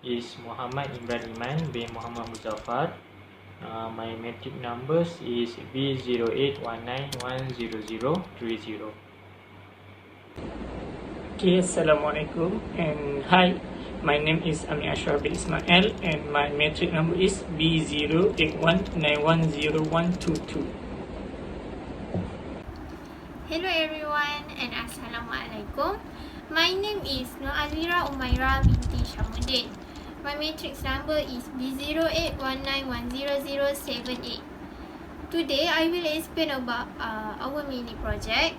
is Muhammad Imran Iman bin Muhammad Muzaffar. My metric numbers is B0819100030. Okay, Assalamualaikum and hi. My name is Ami Ashraf bin Ismail and my metric number is B0819100122. Hello everyone and Assalamualaikum. My name is Nur Azira Umaira binti Syamuddin. My matrix number is B0819100078. Today I will explain about our mini project.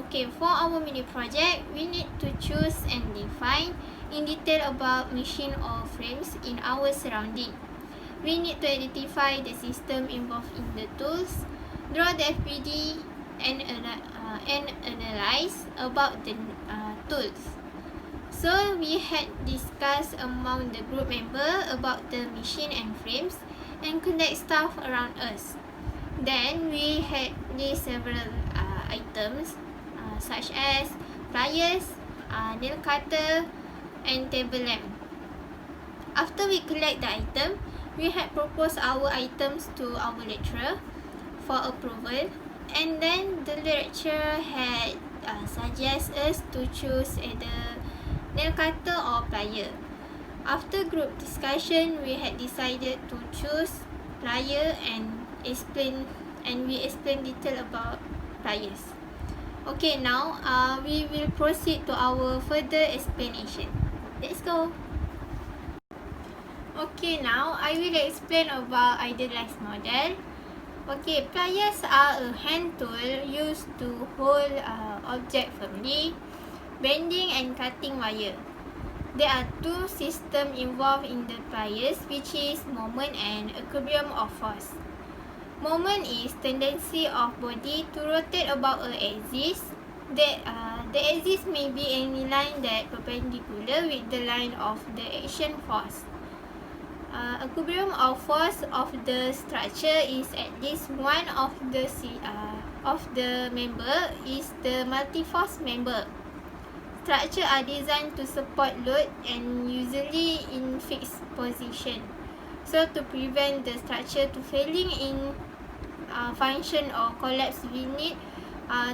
Okay, for our mini project, we need to choose and define in detail about machine or frames in our surrounding. We need to identify the system involved in the tools, draw the FPD, and analyze about the tools. So we had discussed among the group member about the machine and frames and conduct stuff around us. Then we had list several items such as pliers, nail cutter, and table lamp. After we collect the item, we had proposed our items to our lecturer for approval, and then the lecturer had suggest us to choose either nail cutter or plier. After group discussion, we had decided to choose plier and we explain detail about pliers. Okay, now we will proceed to our further explanation. Let's go. Okay, now I will explain about idealized model. Okay, pliers are a hand tool used to hold object firmly, bending and cutting wire. There are two systems involved in the pliers, which is moment and equilibrium of force. Moment is tendency of body to rotate about a axis. The axis may be any line that perpendicular with the line of the action force. Equilibrium of force of the structure is at least one of the member is the multi-force member. Structure are designed to support load and usually in fixed position. So to prevent the structure to failing in function or collapse, we need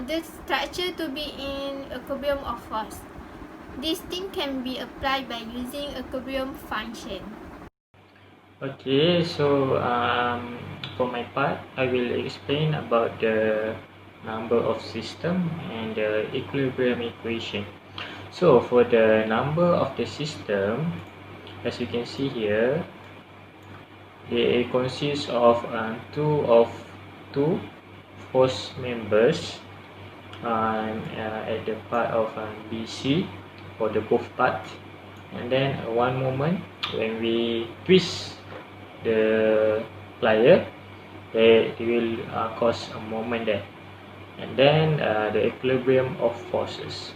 the structure to be in equilibrium of force. This thing can be applied by using equilibrium function. Okay, so for my part, I will explain about the number of system and the equilibrium equation. So for the number of the system, as you can see here, it consists of two force members at the part of BC for the both part, and then one moment when we twist the plier, it will cause a moment there, and then the equilibrium of forces.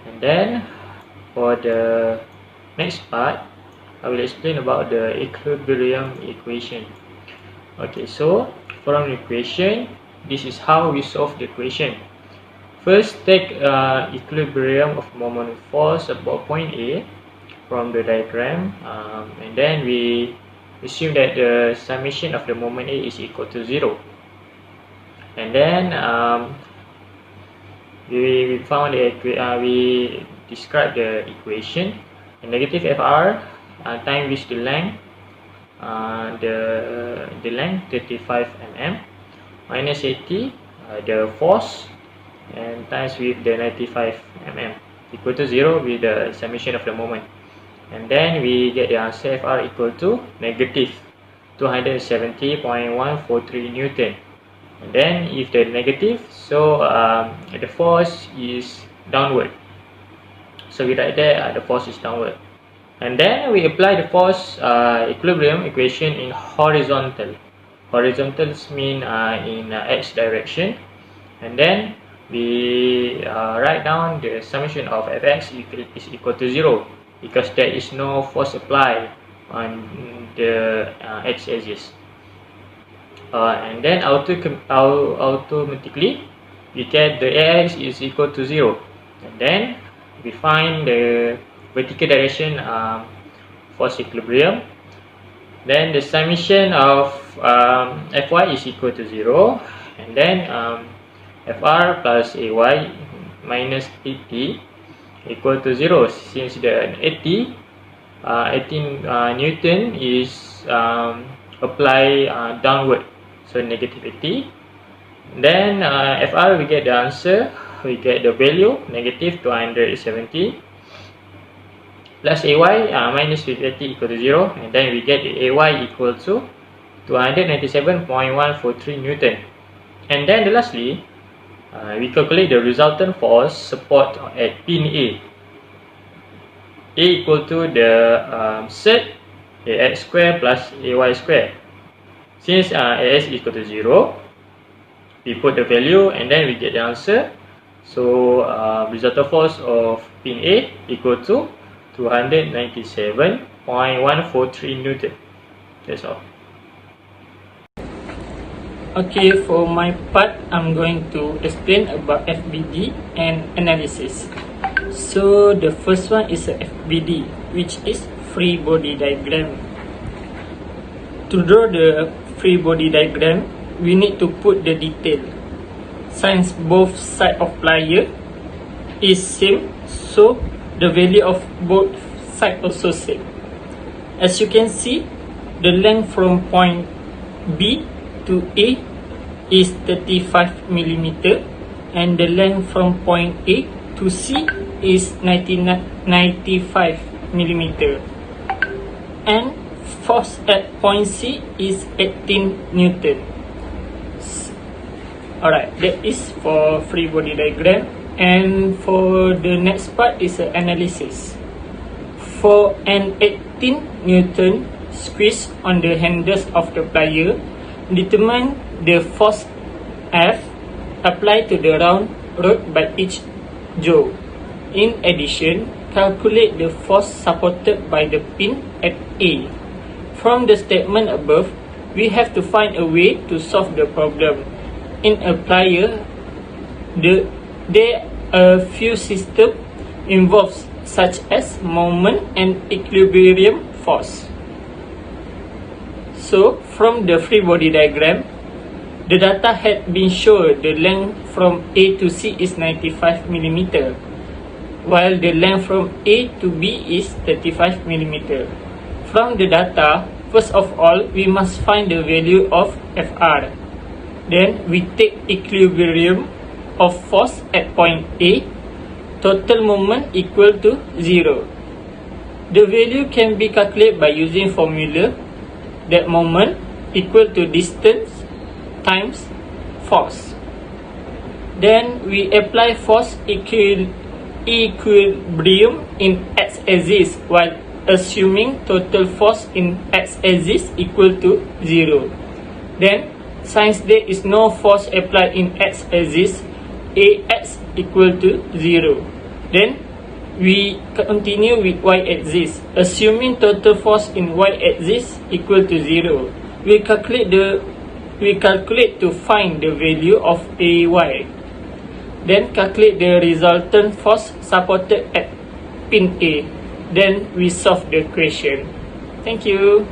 And then for the next part, I will explain about the equilibrium equation. Okay, so from the equation, this is how we solve the equation. First, take equilibrium of moment of force about point A from the diagram, and then we assume that the summation of the moment A is equal to 0. And then we found we describe the equation. The negative Fr time with the length, the length 35 mm, minus 80 the force, and times with the 95 mm equal to 0 with the summation of the moment. And then we get the answer Fr equal to negative 270.143 Newton. And then if the negative, so the force is downward. So we write there the force is downward. And then we apply the force equilibrium equation in horizontal. Horizontals mean in x direction. And then we write down the summation of Fx is equal to 0. Because there is no force applied on the x-axis, and then automatically we get the ax is equal to 0, and then we find the vertical direction force equilibrium. Then the summation of Fy is equal to 0, and then Fr plus Ay minus At equal to 0, since the 18 Newton is apply downward, so negative 80. Then Fr, we get the answer, we get the value negative 270 plus Ay minus 80 equal to 0, and then we get the Ay equal to 297.143 Newton. And then lastly, we calculate the resultant force support at pin A. A equal to the set Ax square plus Ay square. Since As is equal to 0, we put the value and then we get the answer. So resultant force of pin A equal to 297.143 Newton. That's all. Okay, for my part, I'm going to explain about FBD and analysis. So the first one is a FBD, which is free body diagram. To draw the free body diagram, we need to put the detail. Since both sides of plier is same, so the value of both sides also same. As you can see, the length from point B to A is 35 mm, and the length from point A to C is 95 mm, and force at point C is 18 Newton. Alright, that is for free body diagram. And for the next part is an analysis. For an 18 Newton squeeze on the handles of the plier, determine the force F applied to the round rod by each jaw. In addition, calculate the force supported by the pin at A. From the statement above, we have to find a way to solve the problem. In a plier, there are a few systems involved, such as moment and equilibrium force. So, from the free body diagram, the data had been shown the length from A to C is 95 mm, while the length from A to B is 35 mm. From the data, first of all, we must find the value of Fr. Then we take equilibrium of force at point A, total moment equal to 0. The value can be calculated by using formula that moment equal to distance times force. Then we apply force equilibrium in x-axis while assuming total force in x-axis equal to 0. Then, since there is no force applied in x-axis, Ax equal to 0. Then we continue with y-axis. Assuming total force in y-axis equal to 0, we calculate to find the value of Ay. Then calculate the resultant force supported at pin A. Then we solve the equation. Thank you.